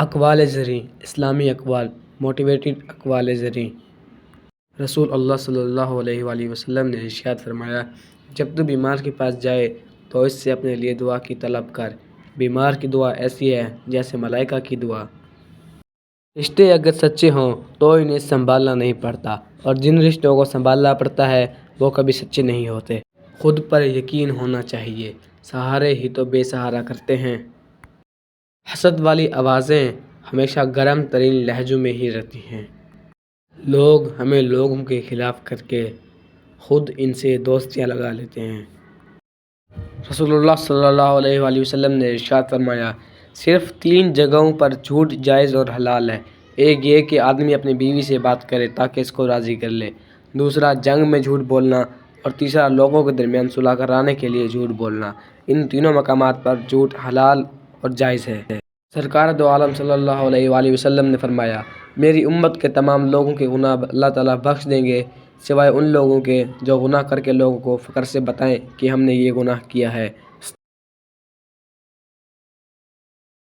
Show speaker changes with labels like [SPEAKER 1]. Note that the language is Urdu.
[SPEAKER 1] اقوال زرعی، اسلامی اقوال، موٹیویٹڈ اقوال زرعی۔ رسول اللہ صلی اللہ علیہ وآلہ وسلم نے ارشاد فرمایا، جب تو بیمار کے پاس جائے تو اس سے اپنے لیے دعا کی طلب کر، بیمار کی دعا ایسی ہے جیسے ملائکہ کی دعا۔ رشتے اگر سچے ہوں تو انہیں سنبھالنا نہیں پڑتا، اور جن رشتوں کو سنبھالنا پڑتا ہے وہ کبھی سچے نہیں ہوتے۔ خود پر یقین ہونا چاہیے، سہارے ہی تو بے سہارا کرتے ہیں۔ حسد والی آوازیں ہمیشہ گرم ترین لہجوں میں ہی رہتی ہیں۔ لوگ ہمیں لوگوں کے خلاف کر کے خود ان سے دوستیاں لگا لیتے ہیں۔ رسول اللہ صلی اللہ علیہ وآلہ وسلم نے ارشاد فرمایا، صرف 3 جگہوں پر جھوٹ جائز اور حلال ہے۔ ایک یہ کہ آدمی اپنی بیوی سے بات کرے تاکہ اس کو راضی کر لے، دوسرا جنگ میں جھوٹ بولنا، اور تیسرا لوگوں کے درمیان صلح کرانے کے لیے جھوٹ بولنا۔ ان تینوں مقامات پر جھوٹ حلال اور جائز ہے۔ سرکار دو عالم صلی اللہ علیہ وآلہ وسلم نے فرمایا، میری امت کے تمام لوگوں کے گناہ اللہ تعالیٰ بخش دیں گے سوائے ان لوگوں کے جو گناہ کر کے لوگوں کو فخر سے بتائیں کہ ہم نے یہ گناہ کیا ہے۔